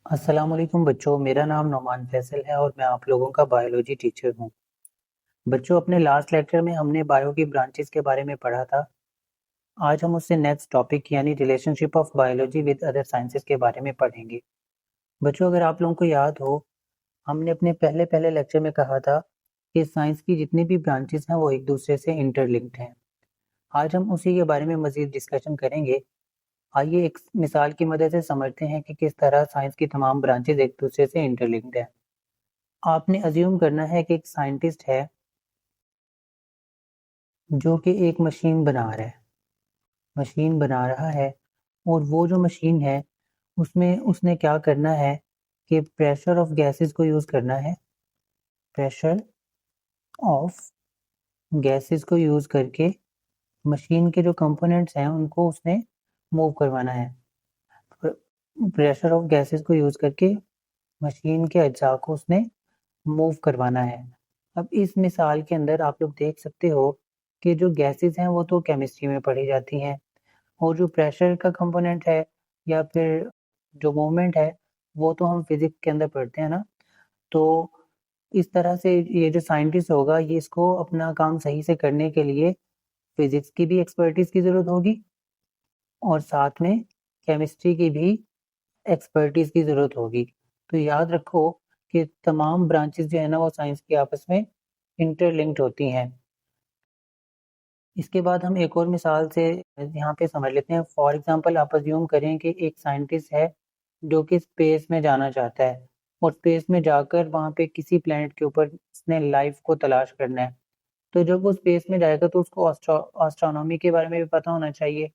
अस्सलाम वालेकुम बच्चों, मेरा नाम नोमान फैसल है और मैं आप लोगों का बायोलॉजी टीचर हूँ। बच्चों, अपने लास्ट लेक्चर में हमने बायो की ब्रांचेस के बारे में पढ़ा था। आज हम उससे नेक्स्ट टॉपिक यानी relationship of biology with other sciences के बारे में पढ़ेंगे। बच्चों, अगर आप लोगों को याद हो, हमने अपने पहले पहले लेक्चर में कहा था कि साइंस की जितनी भी ब्रांचेस हैं वो एक दूसरे से इंटरलिंक्ड हैं। आज हम उसी के बारे में मज़ीद डिस्कशन करेंगे। आइए एक मिसाल की मदद से समझते हैं कि किस तरह साइंस की तमाम ब्रांचेस एक दूसरे से इंटरलिंक्ड हैं। आपने अज्यूम करना है कि एक साइंटिस्ट है जो कि एक मशीन बना रहा है और वो जो मशीन है उसमें उसने क्या करना है कि प्रेशर ऑफ गैसेस को यूज़ करना है। प्रेशर ऑफ गैसेस को यूज़ करके मशीन के जो कंपोनेंट्स हैं उनको उसने मूव करवाना है। प्रेशर ऑफ गैसेस को यूज़ करके मशीन के अज्जा को उसने मूव करवाना है। अब इस मिसाल के अंदर आप लोग देख सकते हो कि जो गैसेस हैं वो तो केमिस्ट्री में पढ़ी जाती हैं और जो प्रेशर का कंपोनेंट है या फिर जो मूवमेंट है वो तो हम फिजिक्स के अंदर पढ़ते हैं ना। तो इस तरह से ये जो साइंटिस्ट होगा ये इसको अपना काम सही से करने के लिए फिजिक्स की भी एक्सपर्टीज की ज़रूरत होगी और साथ में केमिस्ट्री की भी एक्सपर्टीज की ज़रूरत होगी। तो याद रखो कि तमाम ब्रांचेस जो है ना वो साइंस की आपस में इंटरलिंक्ड होती हैं। इसके बाद हम एक और मिसाल से यहाँ पे समझ लेते हैं। फॉर एग्जांपल आप अज्यूम करें कि एक साइंटिस्ट है जो कि स्पेस में जाना चाहता है और स्पेस में जाकर वहाँ पे किसी प्लेनेट के ऊपर उसने लाइफ को तलाश करना है। तो जब वो स्पेस में जाएगा तो उसको एस्ट्रोनॉमी के बारे में भी पता होना चाहिए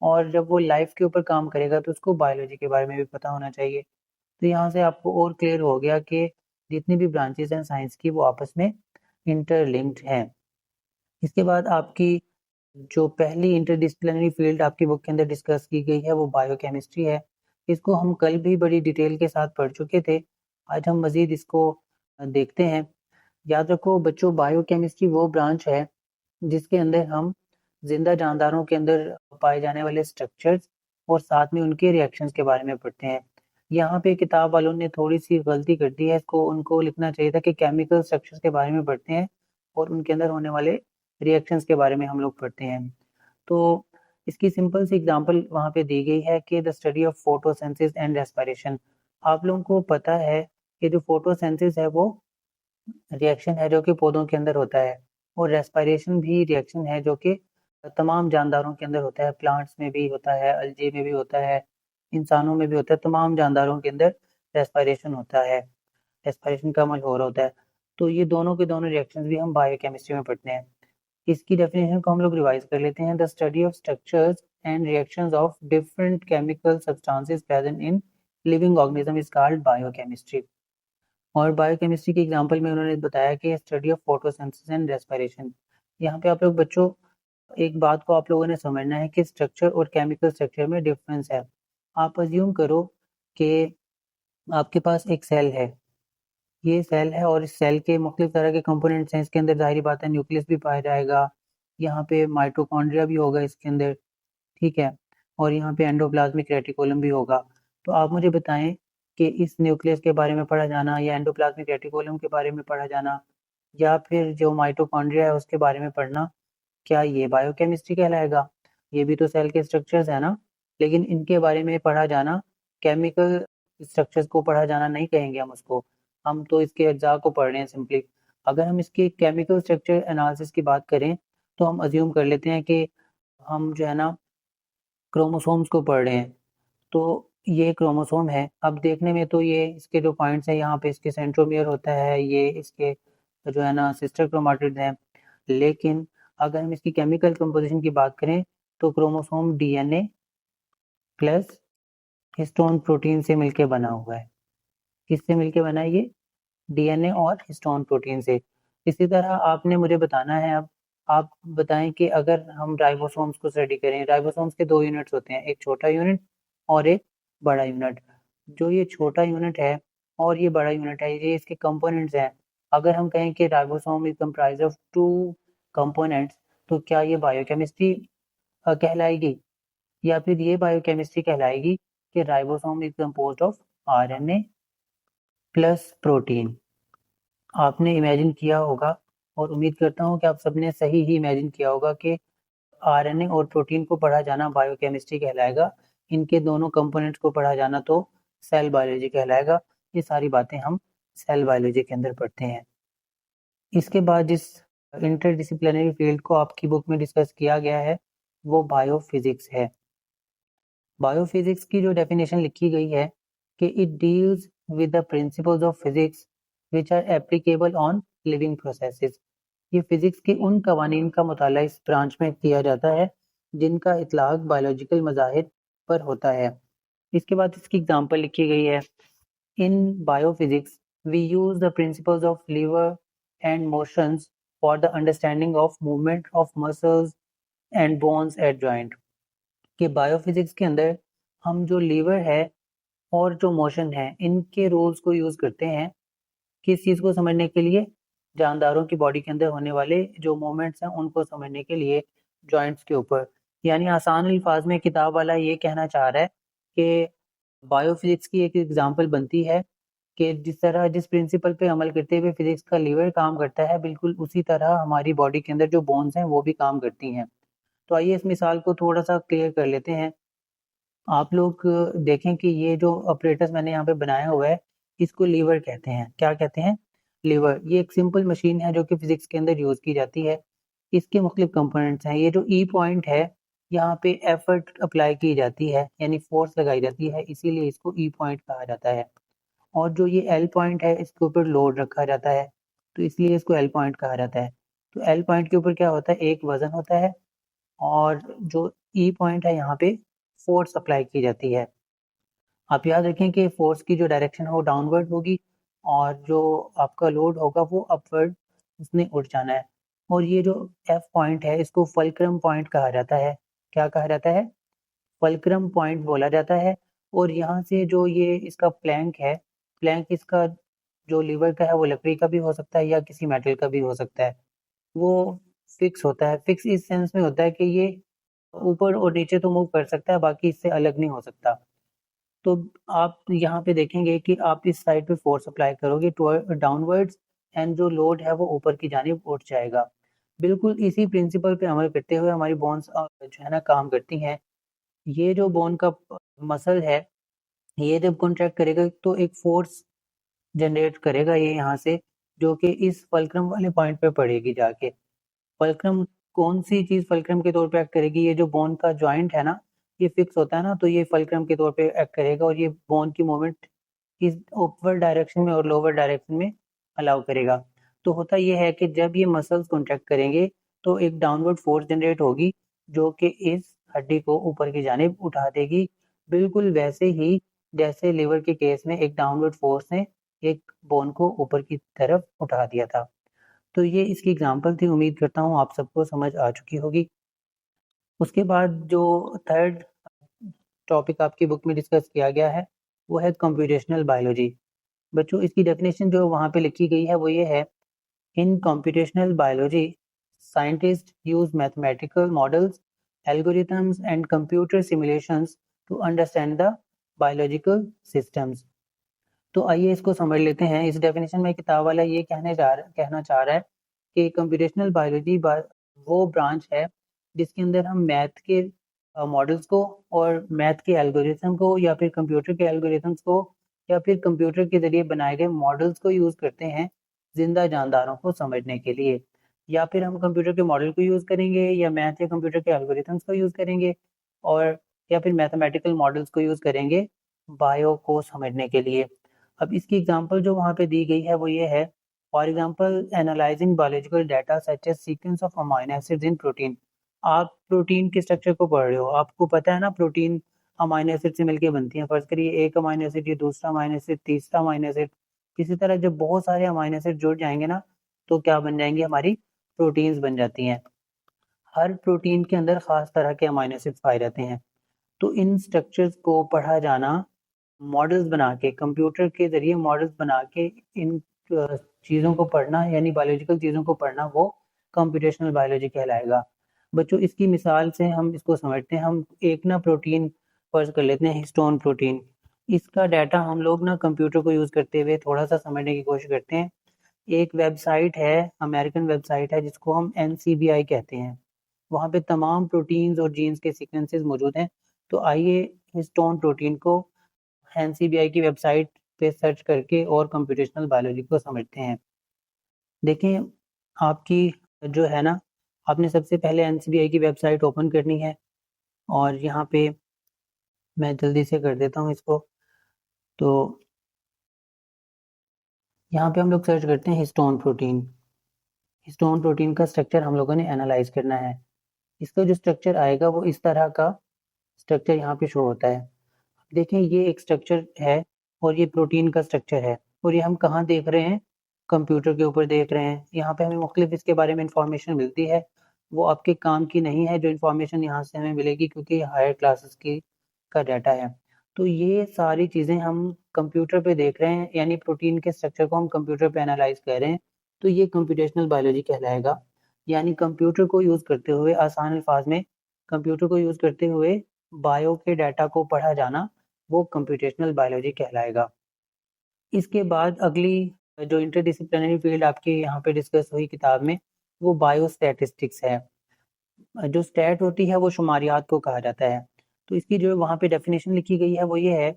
और जब वो लाइफ के ऊपर काम करेगा तो उसको बायोलॉजी के बारे में भी पता होना चाहिए। तो यहाँ से आपको और क्लियर हो गया कि जितनी भी ब्रांचेस हैं साइंस की वो आपस में इंटरलिंक्ड हैं। इसके बाद आपकी जो पहली इंटरडिसिप्लिनरी फील्ड आपकी बुक के अंदर डिस्कस की गई है वो बायोकेमिस्ट्री है। इसको हम कल भी बड़ी डिटेल के साथ पढ़ चुके थे। आज हम मज़ीद इसको देखते हैं। याद रखो बच्चों, बायोकेमिस्ट्री वो ब्रांच है जिसके अंदर हम जिंदा जानदारों के अंदर पाए जाने वाले स्ट्रक्चर्स और साथ में उनके रिएक्शंस के बारे में पढ़ते हैं। यहाँ पे किताब वालों ने थोड़ी सी गलती कर दी है। इसको उनको लिखना चाहिए था कि केमिकल स्ट्रक्चर्स के बारे में पढ़ते हैं और उनके अंदर होने वाले रिएक्शंस के बारे में हम लोग पढ़ते हैं। तो इसकी सिंपल सी एग्जांपल वहाँ पे दी गई है कि the study of photosynthesis and respiration. आप लोगों को पता है कि जो फोटोसिंथेसिस है वो रिएक्शन है जो कि पौधों के अंदर होता है और रेस्पिरेशन भी रिएक्शन है जो कि तमाम जानदारों के अंदर होता है। प्लांट्स में भी होता है, अलगे में भी होता है, इंसानों में भी होता है। तमाम जानदारों के अंदर रेस्पिरेशन होता है, रेस्पिरेशन का अमल हो रहा होता है। तो ये दोनों के दोनों रिएक्शंस भी हम बायोकेमिस्ट्री में पढ़ते हैं। इसकी डेफिनेशन को हम लोग रिवाइज कर लेते हैं। The study of structures and reactions of different chemical substances present in living organism is called biochemistry. और बायोकेमिस्ट्री के एग्जांपल में उन्होंने बताया कि study of photosynthesis and respiration. यहाँ पे आप लोग बच्चों एक बात को आप लोगों ने समझना है कि स्ट्रक्चर और केमिकल स्ट्रक्चर में डिफरेंस है। आप अज्यूम करो कि आपके पास एक सेल है। ये सेल है और इस सेल के मुख्तलिफ तरह के कंपोनेंट्स हैं। इसके अंदर ज़ाहिर बात है न्यूक्लियस भी पाया जाएगा, यहाँ पे माइटोकॉन्ड्रिया भी होगा इसके अंदर, ठीक है? और यहाँ पे एंडोप्लाज्मिक रेटिकुलम भी होगा। तो आप मुझे बताएं कि इस न्यूक्लियस के बारे में पढ़ा जाना या एंडोप्लाज्मिक रेटिकुलम के बारे में पढ़ा जाना या फिर जो माइटोकॉन्ड्रिया है उसके बारे में पढ़ना, क्या ये बायोकेमिस्ट्री कहलाएगा? ये भी तो सेल के स्ट्रक्चर्स है ना। लेकिन इनके बारे में पढ़ा जाना, केमिकल स्ट्रक्चर्स को पढ़ा जाना नहीं कहेंगे हम उसको। हम तो इसके अज्जा को पढ़ रहे हैं सिंपली। अगर हम इसके केमिकल स्ट्रक्चर एनालिसिस की बात करें तो हम अज्यूम कर लेते हैं कि हम जो है ना क्रोमोसोम्स को पढ़ रहे हैं। तो ये क्रोमोसोम है। अब देखने में तो ये इसके जो पॉइंट्स हैं यहाँ पे इसके सेंट्रोमियर होता है, ये इसके जो है ना सिस्टर क्रोमाटिड्स हैं। लेकिन अगर हम इसकी केमिकल कंपोजिशन की बात करें तो chromosome DNA plus histone protein से मिलके बना हुआ है। किससे मिलके बना है ये? डीएनए और हिस्टोन प्रोटीन से। इसी तरह आपने मुझे बताना है अब, आप बताएं कि अगर हम राइबोसोम्स को स्टडी करें, राइबोसोम्स के 2 यूनिट्स होते हैं, एक छोटा यूनिट और एक बड़ा यूनिट। जो ये छोटा यूनिट है और ये बड़ा यूनिट है, ये इसके कंपोनेंट्स हैं। अगर हम कहें कि ribosome is comprise of 2 components, तो क्या ये बायोकेमिस्ट्री कहलाएगी? या फिर ये बायोकेमिस्ट्री कहलाएगी कि ribosome is composed of RNA plus protein. आपने इमेजिन किया होगा और उम्मीद करता हूँ कि आप सबने सही ही इमेजिन किया होगा कि आरएनए और प्रोटीन को पढ़ा जाना बायोकेमिस्ट्री कहलाएगा। इनके दोनों कंपोनेंट्स को पढ़ा जाना तो सेल बायोलॉजी कहलाएगा। ये सारी बातें हम सेल बायोलॉजी के अंदर पढ़ते हैं। इसके बाद जिस इंटरडिसिप्लिनरी फील्ड को आपकी बुक में डिस्कस किया गया है वो बायोफिजिक्स है। बायोफिजिक्स की जो डेफिनेशन लिखी गई है कि it deals with the principles of physics which are applicable on living processes. ये फिजिक्स के उन कवानीन का मुताला इस ब्रांच में किया जाता है जिनका इतलाक बायोलॉजिकल मज़ाहिर पर होता है। इसके बाद इसकी एग्जांपल लिखी गई है। In biophysics we use the principles of lever and motions for the understanding of movement of muscles and bones at joint. कि बायोफिजिक्स के अंदर हम जो लीवर है और जो मोशन है इनके रूल्स को यूज़ करते हैं किस चीज़ को समझने के लिए, जानदारों की बॉडी के अंदर होने वाले जो मूवमेंट्स हैं उनको समझने के लिए जॉइंट्स के ऊपर। यानी आसान अल्फाज में किताब वाला ये कहना चाह रहा है कि बायोफिजिक्स की एक एग्जांपल बनती है कि जिस तरह जिस प्रिंसिपल पे अमल करते हुए फिजिक्स का लीवर काम करता है बिल्कुल उसी तरह हमारी बॉडी के अंदर जो बोन्स हैं वो भी काम करती हैं। तो आइए इस मिसाल को थोड़ा सा क्लियर कर लेते हैं। आप लोग देखें कि ये जो ऑपरेटर्स मैंने यहाँ पे बनाया हुआ है इसको लीवर कहते हैं। क्या कहते हैं? लीवर। ये एक सिंपल मशीन है जो कि फिजिक्स के अंदर यूज़ की जाती है। इसके मुख्तलिफ कंपोनेंट्स हैं। ये जो ई पॉइंट है यहाँ पे एफर्ट अप्लाई की जाती है यानी फोर्स लगाई जाती है, इसीलिए इसको ई पॉइंट कहा जाता है। और जो ये एल पॉइंट है इसके ऊपर लोड रखा जाता है तो इसलिए इसको एल पॉइंट कहा जाता है। तो एल पॉइंट के ऊपर क्या होता है, एक वजन होता है और जो ई पॉइंट है यहाँ पे फोर्स अप्लाई की जाती है। आप याद रखें कि फोर्स की जो डायरेक्शन है वो डाउनवर्ड होगी और जो आपका लोड होगा वो अपवर्ड उसने उठ जाना है। और ये जो एफ पॉइंट है इसको फल्क्रम पॉइंट कहा जाता है। क्या कहा जाता है? फल्क्रम पॉइंट बोला जाता है। और यहाँ से जो ये इसका प्लैंक है, प्लैंक इसका जो लीवर का है वो लकड़ी का भी हो सकता है या किसी मेटल का भी हो सकता है। वो फिक्स होता है। फिक्स इस सेंस में होता है कि ये ऊपर और नीचे तो मूव कर सकता है, बाकी इससे अलग नहीं हो सकता। तो आप यहाँ पे देखेंगे कि आप इस साइड पे फोर्स अप्लाई करोगे डाउनवर्ड्स एंड जो लोड है वो ऊपर की जानिब उठ जाएगा। बिल्कुल इसी प्रिंसिपल पे अमल करते हुए हमारी बोन्स जो है ना काम करती हैं। ये जो बोन का मसल है ये जब कॉन्ट्रैक्ट करेगा तो एक फोर्स जनरेट करेगा ये यहाँ से, जो कि इस फल्क्रम वाले पॉइंट पे पड़ेगी जाके। फल्क्रम कौन सी चीज़ फल्क्रम के तौर पे एक्ट करेगी? ये जो बोन का जॉइंट है ना ये फिक्स होता है ना, तो ये फल्क्रम के तौर पे एक्ट करेगा और ये बोन की मूवमेंट इस ऊपर डायरेक्शन में और लोअर डायरेक्शन में अलाउ करेगा। तो होता ये है कि जब ये मसल्स कॉन्ट्रैक्ट करेंगे तो एक डाउनवर्ड फोर्स जनरेट होगी जो कि इस हड्डी को ऊपर की जानिब उठा देगी। बिल्कुल वैसे ही जैसे लीवर के केस में एक डाउनवर्ड फोर्स ने एक बोन को ऊपर की तरफ उठा दिया था। तो ये इसकी एग्जांपल थी। उम्मीद करता हूँ आप सबको समझ आ चुकी होगी। उसके बाद जो थर्ड टॉपिक आपकी बुक में डिस्कस किया गया है वो है कंप्यूटेशनल बायोलॉजी। बच्चों इसकी डेफिनेशन जो वहाँ पे लिखी गई है वो ये है, in computational biology scientist use mathematical models, algorithms and computer simulations to understand the biological systems. तो आइए इसको समझ लेते हैं। इस डेफिनेशन में किताब वाला ये कहना चाह रहा है कि कंप्यूटेशनल बायोलॉजी वो ब्रांच है जिसके अंदर हम मैथ के मॉडल्स को और मैथ के एल्गोरिथम को या फिर कंप्यूटर के एल्गोरिथम्स को या फिर कंप्यूटर के ज़रिए बनाए गए मॉडल्स को यूज़ करते हैं जिंदा जानदारों को समझने के लिए। या फिर हम कंप्यूटर के मॉडल को यूज़ करेंगे या मैथ या कंप्यूटर के एल्गोरिथम्स को यूज़ करेंगे और या फिर मैथमेटिकल मॉडल्स को यूज़ करेंगे बायो को समझने के लिए। अब इसकी एग्जांपल जो वहाँ पे दी गई है वो ये है, for example analysing biological data such as sequence of amino acids in protein. आप प्रोटीन के स्ट्रक्चर को पढ़ रहे हो, आपको पता है ना प्रोटीन अमाइनो एसिड से मिलकर बनती है। फर्ज करिए एक अमाइनो एसिड, ये दूसरा अमाइनो एसिड, तीसरा अमाइनो एसिड। इसी तरह जब बहुत सारे अमाइनो एसिड जुड़ जाएंगे ना तो क्या बन जाएंगे, हमारी प्रोटीन्स बन जाती हैं। हर प्रोटीन के अंदर खास तरह के अमाइनो एसिड्स पाए जाते हैं। तो इन स्ट्रक्चर्स को पढ़ा जाना मॉडल्स बना के, कंप्यूटर के ज़रिए मॉडल्स बना के इन चीज़ों को पढ़ना यानी बायोलॉजिकल चीज़ों को पढ़ना वो कंप्यूटेशनल बायोलॉजी कहलाएगा। बच्चों इसकी मिसाल से हम इसको समझते हैं। हम एक ना प्रोटीन फर्ज कर लेते हैं हिस्टोन प्रोटीन। इसका डाटा हम लोग ना कंप्यूटर को यूज़ करते हुए थोड़ा सा समझने की कोशिश करते हैं। एक वेबसाइट है, अमेरिकन वेबसाइट है जिसको हम NCBI कहते हैं। वहाँ पे तमाम प्रोटीन्स और जीन्स के सीक्वेंसेस मौजूद हैं। तो आइए हिस्टोन प्रोटीन को NCBI की वेबसाइट पे सर्च करके और कंप्यूटेशनल बायोलॉजी को समझते हैं। देखें, आपकी जो है ना, आपने सबसे पहले NCBI की वेबसाइट ओपन करनी है और यहाँ पे मैं जल्दी से कर देता हूँ इसको। तो यहाँ पे हम लोग सर्च करते हैं हिस्टोन प्रोटीन। हिस्टोन प्रोटीन का स्ट्रक्चर हम लोगों ने एनालाइज करना है। इसका जो स्ट्रक्चर आएगा वो इस तरह का स्ट्रक्चर यहाँ पे शो होता है। देखें, ये एक स्ट्रक्चर है और ये प्रोटीन का स्ट्रक्चर है और ये हम कहाँ देख रहे हैं? कंप्यूटर के ऊपर देख रहे हैं। यहाँ पे हमें मुख्तलिफ इसके बारे में इंफॉर्मेशन मिलती है। वो आपके काम की नहीं है जो इंफॉर्मेशन यहाँ से हमें मिलेगी, क्योंकि हायर क्लासेस की का डाटा है। तो ये सारी चीज़ें हम कंप्यूटर पे देख रहे हैं, यानी प्रोटीन के स्ट्रक्चर को हम कंप्यूटर पे एनालाइज कर रहे हैं। तो ये कंप्यूटेशनल बायोलॉजी कहलाएगा। यानी कंप्यूटर को यूज़ करते हुए, आसान अल्फाज में कंप्यूटर को यूज़ करते हुए बायो के डाटा को पढ़ा जाना, वो कंप्यूटेशनल बायोलॉजी कहलाएगा। इसके बाद अगली जो इंटरडिसिप्लिनरी फील्ड आपकी यहाँ पे डिस्कस हुई किताब में, वो बायोस्टैटिस्टिक्स है। जो स्टैट होती है वो शुमारियात को कहा जाता है। तो इसकी जो वहाँ पे डेफिनेशन लिखी गई है वो ये है,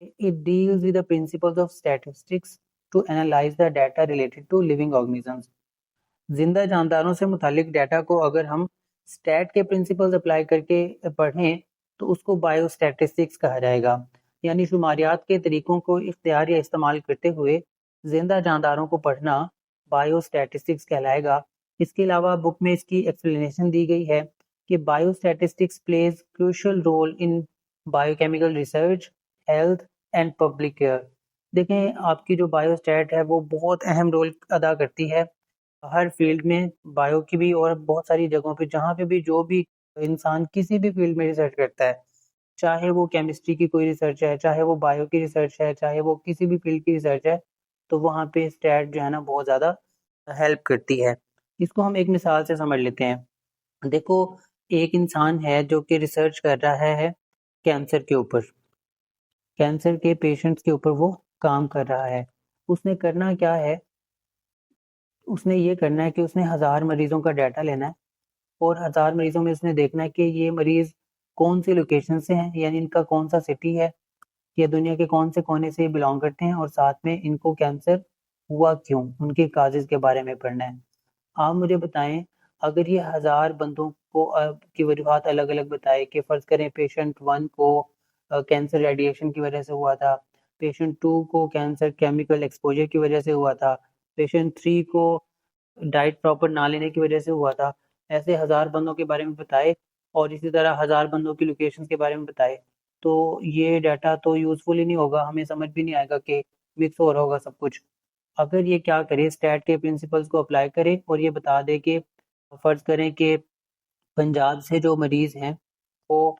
it deals with the principles of statistics to analyse the data related to living organisms. जिंदा जानदारों से मुतालिक डाटा को अगर हम स्टैट के प्रिंसिपल्स अप्लाई करके पढ़ें तो उसको बायोस्टैटिस्टिक्स कहा जाएगा। यानी शुमारियात के तरीकों को इख्तियार या इस्तेमाल करते हुए जिंदा जानदारों को पढ़ना बायोस्टैटिस्टिक्स कहलाएगा। इसके अलावा बुक में इसकी एक्सप्लेनेशन दी गई है कि biostatistics plays crucial role in biochemical research, health and public care. देखें, आपकी जो बायोस्टैट है वो बहुत अहम रोल अदा करती है हर फील्ड में, बायो की भी और बहुत सारी जगहों पे, जहाँ पे भी जो भी इंसान किसी भी फील्ड में रिसर्च करता है, चाहे वो केमिस्ट्री की कोई रिसर्च है, चाहे वो बायो की रिसर्च है, चाहे वो किसी भी फील्ड की रिसर्च है, तो वहाँ पे स्टैट जो है ना बहुत ज़्यादा हेल्प करती है। इसको हम एक मिसाल से समझ लेते हैं। देखो, एक इंसान है जो कि रिसर्च कर रहा है कैंसर के ऊपर, कैंसर के पेशेंट्स के ऊपर वो काम कर रहा है। उसने करना क्या है? उसने ये करना है कि उसने 1000 मरीज़ों का डाटा लेना है और 1000 मरीज़ों में उसने देखना है कि ये मरीज़ कौन सी लोकेशन से हैं, यानी इनका कौन सा सिटी है, या दुनिया के कौन से कोने से बिलोंग करते हैं, और साथ में इनको कैंसर हुआ क्यों, उनके काजेज़ के बारे में पढ़ना है। आप मुझे बताएं, अगर ये 1000 बंदों को की वजूहात अलग-अलग बताए कि फ़र्ज़ करें पेशेंट 1 को कैंसर रेडिएशन की वजह से हुआ था, पेशेंट 2 को कैंसर केमिकल एक्सपोज़र की वजह से हुआ था, पेशेंट 3 को डाइट प्रॉपर ना लेने की वजह से हुआ था। ऐसे 1000 बंदों के बारे में बताए और इसी तरह 1000 बंदों की लोकेशंस के बारे में बताए, तो ये डाटा तो यूज़फुल ही नहीं होगा, हमें समझ भी नहीं आएगा कि मिक्स हो रहा होगा सब कुछ। अगर ये क्या करे, स्टैट के प्रिंसिपल्स को अप्लाई करे और ये बता दे कि फ़र्ज़ करें कि पंजाब से जो मरीज़ हैं, वो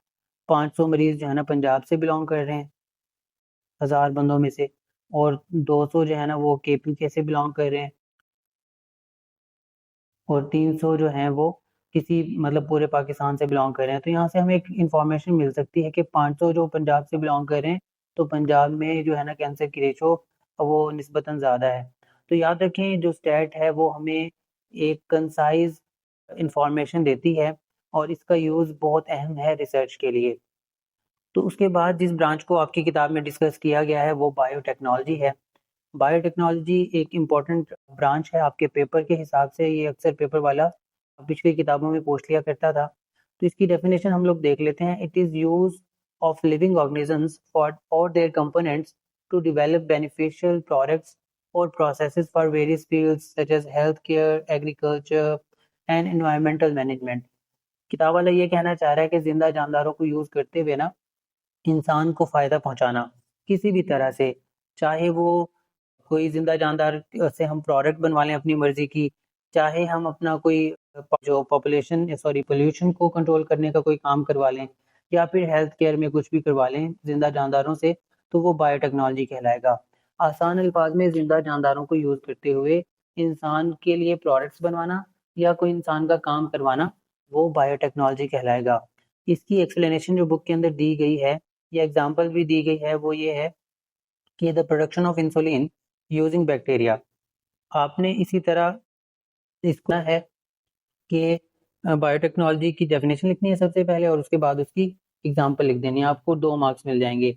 500 मरीज़ जो है ना पंजाब से बिलॉन्ग कर रहे हैं, 1000 बंदों में से, और 200 जो है ना वो KPK से बिलॉन्ग कर रहे हैं, और 300 जो हैं वो किसी मतलब पूरे पाकिस्तान से बिलॉन्ग कर रहे हैं। तो यहाँ से हमें एक इन्फॉर्मेशन मिल सकती है कि 500 जो पंजाब से बिलॉन्ग कर रहे हैं, तो पंजाब में जो है ना कैंसर की रेशो वो निस्बतन ज़्यादा है। तो याद रखें, जो स्टैट है वो हमें एक कंसाइज़ इन्फॉर्मेशन देती है और इसका यूज़ बहुत अहम है रिसर्च के लिए। तो उसके बाद जिस ब्रांच को आपकी किताब में डिस्कस किया गया है वो बायोटेक्नोलॉजी है। बायोटेक्नोलॉजी एक इम्पॉर्टेंट ब्रांच है आपके पेपर के हिसाब से, ये अक्सर पेपर वाला पिछली किताबों में पूछ लिया करता था। तो इसकी डेफिनेशन हम लोग देख लेते हैं। It is use of living organisms for or their components to develop beneficial products or processes for various fields such as health care, agriculture and environmental management. किताब वाला ये कहना चाह रहा है कि जिंदा जानदारों को यूज़ करते हुए ना इंसान को फ़ायदा पहुँचाना किसी भी तरह से, चाहे वो कोई ज़िंदा जानदार से हम प्रोडक्ट बनवा लें अपनी मर्ज़ी की, चाहे हम अपना कोई जो पॉपुलेशन सॉरी पोल्यूशन को कंट्रोल करने का कोई काम करवा लें, या फिर हेल्थ केयर में कुछ भी करवा लें ज़िंदा जानदारों से, तो वो बायोटेक्नोलॉजी कहलाएगा। आसान अल्फाज में ज़िंदा जानदारों को यूज़ करते हुए इंसान के लिए प्रोडक्ट्स बनवाना या कोई इंसान का काम करवाना, वो बायोटेक्नोलॉजी कहलाएगा। इसकी एक्सप्लेनेशन जो बुक के अंदर दी गई है, ये एग्जांपल भी दी गई है, वो ये है कि the production of insulin using bacteria. आपने इसी तरह इसको है कि बायोटेक्नोलॉजी की डेफिनेशन लिखनी है सबसे पहले और उसके बाद उसकी एग्जांपल लिख देनी है, आपको 2 मार्क्स मिल जाएंगे।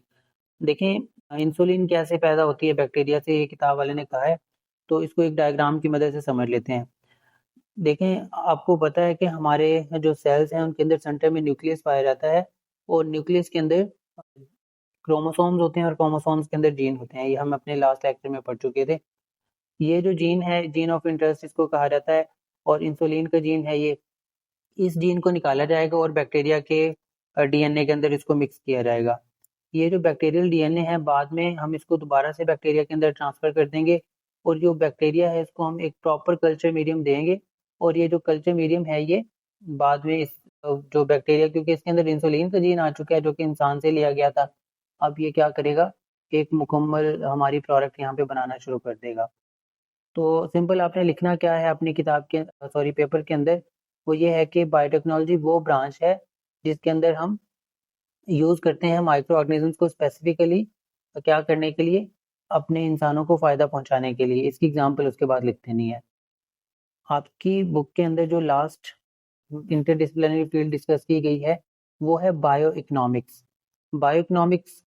देखें इंसुलिन कैसे पैदा होती है बैक्टीरिया से, ये किताब वाले ने कहा है, तो इसको एक डायग्राम की मदद से समझ लेते हैं। देखें आपको पता है कि हमारे जो सेल्स हैं उनके अंदर सेंटर में न्यूक्लियस पाया जाता है और न्यूक्लियस के अंदर क्रोमोसोम्स होते हैं और क्रोमोसोम्स के अंदर जीन होते हैं, ये हम अपने लास्ट लेक्चर में पढ़ चुके थे। ये जो जीन है, जीन ऑफ इंटरेस्ट इसको कहा जाता है, और इंसुलिन का जीन है ये, इस जीन को निकाला जाएगा और बैक्टीरिया के डीएनए के अंदर इसको मिक्स किया जाएगा। ये जो बैक्टीरियल डीएनए है बाद में हम इसको दोबारा से बैक्टीरिया के अंदर ट्रांसफर कर देंगे और जो बैक्टीरिया है इसको हम एक प्रॉपर कल्चर मीडियम देंगे और ये जो कल्चर मीडियम है ये बाद में इस जो बैक्टीरिया, क्योंकि इसके अंदर इंसुलिन का जीन आ चुका है जो कि इंसान से लिया गया था, अब ये क्या करेगा, एक मुकम्मल हमारी प्रोडक्ट यहाँ पे बनाना शुरू कर देगा। तो सिंपल आपने लिखना क्या है अपनी किताब के पेपर के अंदर, वो ये है कि बायोटेक्नोलॉजी वो ब्रांच है जिसके अंदर हम यूज़ करते हैं माइक्रो ऑर्गेनिजम्स को स्पेसिफिकली क्या करने के लिए, अपने इंसानों को फ़ायदा पहुंचाने के लिए। इसकी एग्जांपल उसके बाद लिख देनी है। आपकी बुक के अंदर जो लास्ट इंटरडिसिप्लिनरी फील्ड डिस्कस की गई है वो है बायो इकोनॉमिक्स। बायो इकोनॉमिक्स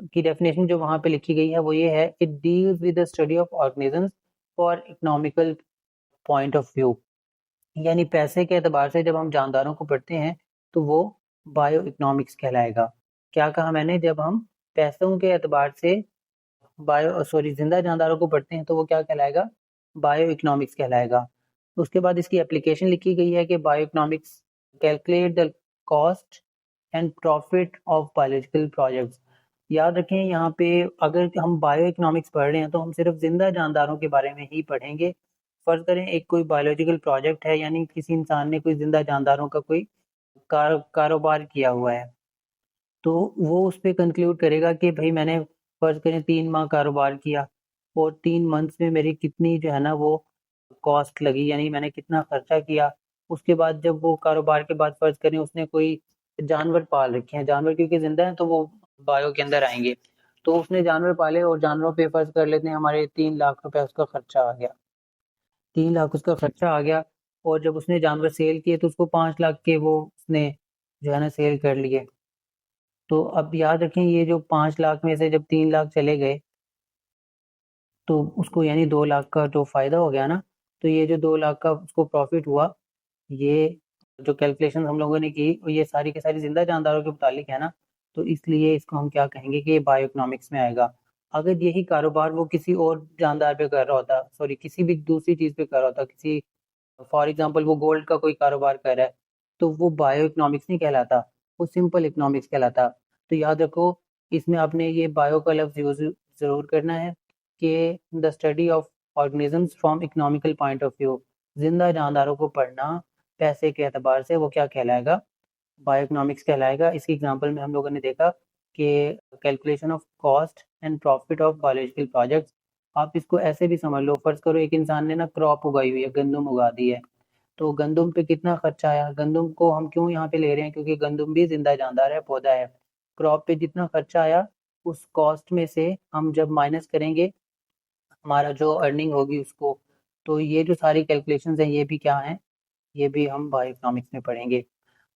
की डेफिनेशन जो वहाँ पे लिखी गई है वो ये है, it deals with the study of organisms for economical point of view. यानी पैसे के एतबार से जब हम जानदारों को पढ़ते हैं तो वो बायो इकोनॉमिक्स कहलाएगा। क्या कहा मैंने, जब हम पैसों के एतबार से जिंदा जानदारों को पढ़ते हैं तो वो क्या कहलाएगा, बायो इकोनॉमिक्स कहलाएगा। उसके बाद इसकी एप्लीकेशन लिखी गई है कि bio economics calculate the cost and profit of biological projects. याद रखें यहाँ पे अगर हम बायो इकोनॉमिक्स पढ़ रहे हैं तो हम सिर्फ जिंदा जानदारों के बारे में ही पढ़ेंगे। फर्ज करें एक कोई बायोलॉजिकल प्रोजेक्ट है, यानी किसी इंसान ने कोई जिंदा जानदारों का कोई कारोबार किया हुआ है, तो वो उस पे कंक्लूड करेगा कि भाई मैंने फर्ज करें 3 माह कारोबार किया और 3 मंथ्स में मेरी कितनी जो है ना वो कॉस्ट लगी, यानी मैंने कितना खर्चा किया। उसके बाद जब वो कारोबार के बाद फर्ज करें उसने कोई जानवर पाल रखे हैं, जानवर क्योंकि जिंदा हैं तो वो बायो के अंदर आएंगे, तो उसने जानवर पाले और जानवरों पे फर्ज कर लेते हैं हमारे 3 लाख रुपए उसका खर्चा आ गया। 3 लाख उसका खर्चा आ गया और जब उसने जानवर सेल किए तो उसको 5 लाख के वो उसने जो है ना सेल कर लिए। तो अब याद रखें ये जो 5 लाख में से जब 3 लाख चले गए तो उसको यानी 2 लाख का जो फ़ायदा हो गया ना, तो ये जो 2 लाख का उसको प्रॉफ़िट हुआ, ये जो कैलकुलेशन हम लोगों ने की ये सारी की सारी ज़िंदा जानदारों के मुतालिक है ना, तो इसलिए इसको हम क्या कहेंगे कि ये बायो इकोनॉमिक्स में आएगा। अगर यही कारोबार वो किसी और जानदार पे कर रहा होता, किसी भी दूसरी चीज़ पे कर रहा होता, किसी फॉर एग्ज़ाम्पल वो गोल्ड का कोई कारोबार कर रहा है, तो वो बायो इकोनॉमिक्स नहीं कहलाता, वो सिंपल इकोनॉमिक्स कहलाता। तो याद रखो इसमें आपने ये बायो का लफ्ज़ यूज़ ज़रूर करना है कि the study of organisms from economical point of view, जिंदा जानदारों को पढ़ना पैसे के एतबार से वो क्या कहलाएगा, बायो इकोनॉमिक्स कहलाएगा। इसकी एग्जांपल में हम लोगों ने देखा कि calculation of cost and profit of biological projects. आप इसको ऐसे भी समझ लो, फर्ज करो एक इंसान ने ना क्रॉप उगाई हुई है, गंदम उगा दी है, तो गंदम पे कितना खर्चा आया, गंदम को हम क्यों यहाँ पे ले रहे हैं, क्योंकि गंदम भी जिंदा जानदार है, पौधा है। क्रॉप पे जितना खर्चा आया उस कॉस्ट में से हम जब माइनस करेंगे हमारा जो अर्निंग होगी उसको, तो ये जो सारी कैलकुलेशंस हैं ये भी क्या हैं, ये भी हम बायो इकोनॉमिक्स में पढ़ेंगे।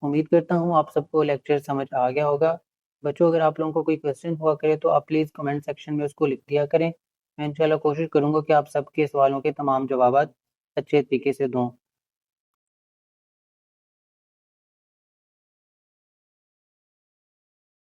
उम्मीद करता हूँ आप सबको लेक्चर समझ आ गया होगा। बच्चों अगर आप लोगों को कोई क्वेश्चन हुआ करे तो आप प्लीज़ कमेंट सेक्शन में उसको लिख दिया करें। मैं इंशाल्लाह कोशिश करूँगा कि आप सबके सवालों के तमाम जवाब अच्छे तरीके से दूँ।